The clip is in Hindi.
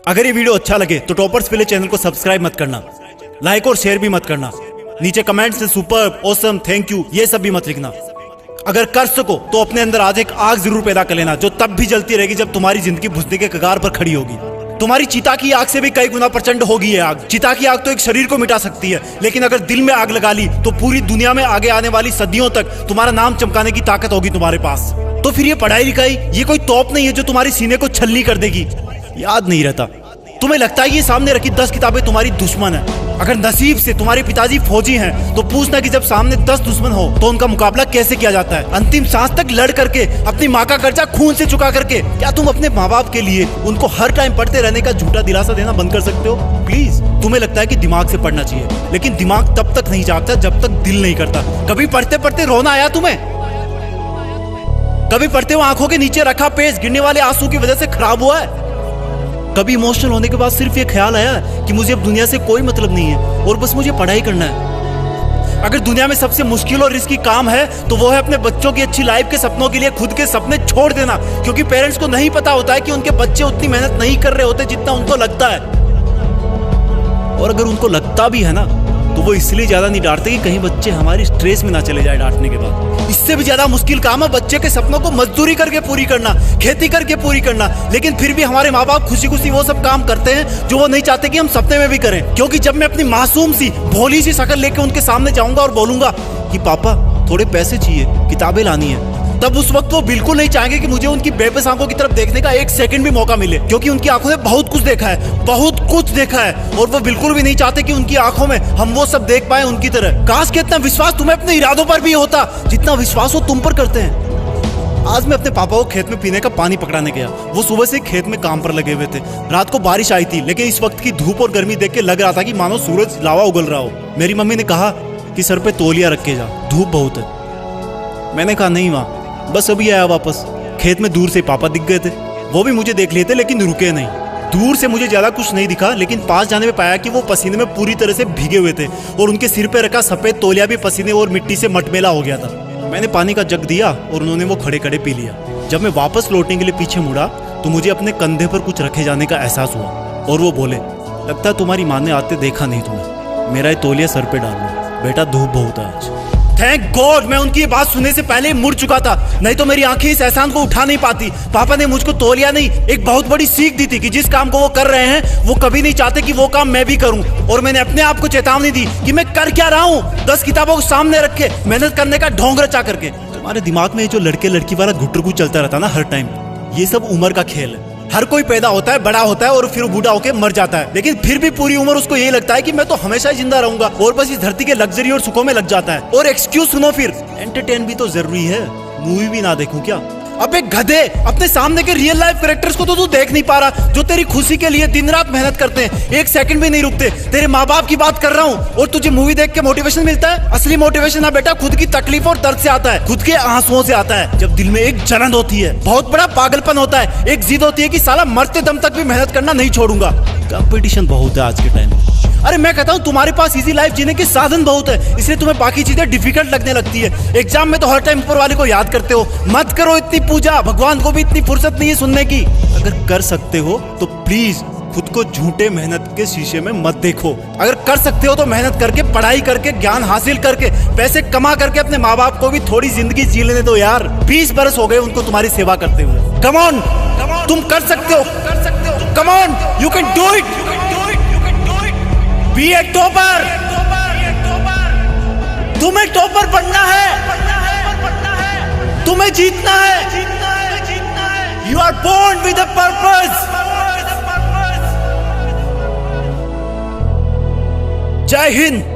अगर ये वीडियो अच्छा लगे तो टॉपर्स के लिए चैनल को सब्सक्राइब मत करना, लाइक और शेयर भी मत करना। नीचे कमेंट्स में सुपर, ऑसम, थैंक यू ये सब भी मत लिखना। अगर कर सको तो अपने अंदर आज एक आग जरूर पैदा कर लेना, जो तब भी जलती रहेगी जब तुम्हारी जिंदगी बुझने के कगार पर खड़ी होगी। तुम्हारी चिता की आग से भी कई गुना प्रचंड होगी ये आग। चिता की आग तो एक शरीर को मिटा सकती है, लेकिन अगर दिल में आग लगा ली तो पूरी दुनिया में आगे आने वाली सदियों तक तुम्हारा नाम चमकाने की ताकत होगी तुम्हारे पास। तो फिर ये पढ़ाई लिखाई ये कोई तोप नहीं है जो तुम्हारे सीने को छलनी कर देगी। याद नहीं रहता। तुम्हें लगता है ये सामने रखी 10 किताबें तुम्हारी दुश्मन है। अगर नसीब से तुम्हारे पिताजी फौजी हैं तो पूछना कि जब सामने 10 दुश्मन हो तो उनका मुकाबला कैसे किया जाता है। अंतिम सांस तक लड़ करके, अपनी माँ का कर्जा खून से चुका करके, क्या तुम अपने माँ बाप के लिए उनको हर टाइम पढ़ते रहने का झूठा दिलासा देना बंद कर सकते हो? प्लीज। तुम्हें लगता है कि दिमाग से पढ़ना चाहिए, लेकिन दिमाग तब तक नहीं जागता जब तक दिल नहीं करता। कभी पढ़ते पढ़ते रोना आया तुम्हें? कभी पढ़ते हुए आंखों के नीचे रखा पेज गिरने वाले आंसू की वजह से खराब हुआ है? कभी इमोशनल होने के बाद सिर्फ ये ख्याल आया कि मुझे अब दुनिया से कोई मतलब नहीं है और बस मुझे पढ़ाई करना है? अगर दुनिया में सबसे मुश्किल और रिस्की काम है तो वो है अपने बच्चों की अच्छी लाइफ के सपनों के लिए खुद के सपने छोड़ देना, क्योंकि पेरेंट्स को नहीं पता होता है कि उनके बच्चे उतनी मेहनत नहीं कर रहे होते जितना उनको लगता है। और अगर उनको लगता भी है ना तो वो इसलिए ज्यादा नहीं डांटते कि कहीं बच्चे हमारी स्ट्रेस में ना चले जाए डांटने के बाद। इससे भी ज्यादा मुश्किल काम है बच्चे के सपनों को मजदूरी करके पूरी करना, खेती करके पूरी करना। लेकिन फिर भी हमारे माँ बाप खुशी खुशी वो सब काम करते हैं जो वो नहीं चाहते कि हम सपने में भी करें। क्योंकि जब मैं अपनी मासूम सी भोली सी शक्ल लेके उनके सामने जाऊंगा और बोलूंगा कि पापा थोड़े पैसे चाहिए, किताबें लानी है, तब उस वक्त वो बिल्कुल नहीं चाहेंगे कि मुझे उनकी बेबस आंखों की तरफ देखने का एक सेकंड भी मौका मिले, क्योंकि उनकी आंखों में बहुत कुछ देखा है, बहुत कुछ देखा है। और वो बिल्कुल भी नहीं चाहते कि उनकी आंखों में हम वो सब देख पाए उनकी तरह। काश कि इतना विश्वास तुम्हें अपने इरादों पर भी होता जितना विश्वास वो तुम पर करते हैं। आज मैं अपने पापा को खेत में पीने का पानी पकड़ाने गया। वो सुबह से खेत में काम पर लगे हुए थे। रात को बारिश आई थी, लेकिन इस वक्त की धूप और गर्मी देख के लग रहा था कि मानो सूरज लावा उगल रहा हो। मेरी मम्मी ने कहा कि सर पे तौलिया रख के जा, धूप बहुत है। मैंने कहा नहीं माँ, बस अभी आया वापस। खेत में दूर से पापा दिख गए थे। वो भी मुझे देख लिए थे, लेकिन रुके नहीं। दूर से मुझे ज्यादा कुछ नहीं दिखा, लेकिन पास जाने में पाया कि वो पसीने में पूरी तरह से भीगे हुए थे और उनके सिर पे रखा सफेद तौलिया भी पसीने और मिट्टी से मटमेला हो गया था। मैंने पानी का जग दिया और उन्होंने वो खड़े खड़े पी लिया। जब मैं वापस लौटने के लिए पीछे मुड़ा तो मुझे अपने कंधे पर कुछ रखे जाने का एहसास हुआ और वो बोले, लगता है तुम्हारी माँ ने आते देखा नहीं तुम्हें, मेरा ये तौलिया सर पे डाल लो, बेटा धूप बहुत है आज। थैंक गॉड मैं उनकी ये बात सुनने से पहले ही मुड़ चुका था, नहीं तो मेरी आंखें इस एहसान को उठा नहीं पाती। पापा ने मुझको तौलिया नहीं, एक बहुत बड़ी सीख दी थी कि जिस काम को वो कर रहे हैं वो कभी नहीं चाहते कि वो काम मैं भी करूं। और मैंने अपने आप को चेतावनी दी कि मैं कर क्या रहा हूं, 10 किताबों को सामने रख के मेहनत करने का ढोंग रचा करके। तुम्हारे दिमाग में जो लड़के लड़की वाला घुटरगु चलता रहता ना हर टाइम, ये सब उम्र का खेल है। हर कोई पैदा होता है, बड़ा होता है और फिर बूढ़ा होकर मर जाता है, लेकिन फिर भी पूरी उम्र उसको यही लगता है कि मैं तो हमेशा ही जिंदा रहूंगा और बस इस धरती के लग्जरी और सुखों में लग जाता है। और एक्सक्यूज सुनो, फिर एंटरटेन भी तो जरूरी है, मूवी भी ना देखूं क्या? अबे गधे, अपने सामने के रियल लाइफ कैरेक्टर्स को तो तू देख नहीं पा रहा, जो तेरी खुशी के लिए दिन रात मेहनत करते हैं, एक सेकंड भी नहीं रुकते। तेरे माँ बाप की बात कर रहा हूँ और तुझे मूवी देख के मोटिवेशन मिलता है? असली मोटिवेशन ना बेटा खुद की तकलीफ और दर्द से आता है, खुद के आंसुओं से आता है। जब दिल में एक जलन होती है, बहुत बड़ा पागलपन होता है, एक जिद होती है कि साला मरते दम तक भी मेहनत करना नहीं छोड़ूंगा। कंपटीशन बहुत है आज के टाइम। अरे मैं कहता हूँ तुम्हारे पास इजी लाइफ जीने के साधन बहुत है, इसलिए तुम्हें बाकी चीजें डिफिकल्ट लगने लगती है। एग्जाम में तो हर टाइम ऊपर वाले को याद करते हो। मत करो इतनी पूजा, भगवान को भी इतनी फुर्सत नहीं है सुनने की। अगर कर सकते हो तो प्लीज खुद को झूठे मेहनत के शीशे में मत देखो। अगर कर सकते हो तो मेहनत करके, पढ़ाई करके, ज्ञान हासिल करके, पैसे कमा करके अपने माँ बाप को भी थोड़ी जिंदगी जी लेने दो यार। 20 बरस हो गए उनको तुम्हारी सेवा करते हुए। कम ऑन, तुम कर सकते हो, come on, you can do it. Be a topper, तुम्हें टॉपर बनना है, तुम्हें जीतना है। You are born with a purpose. जय हिंद।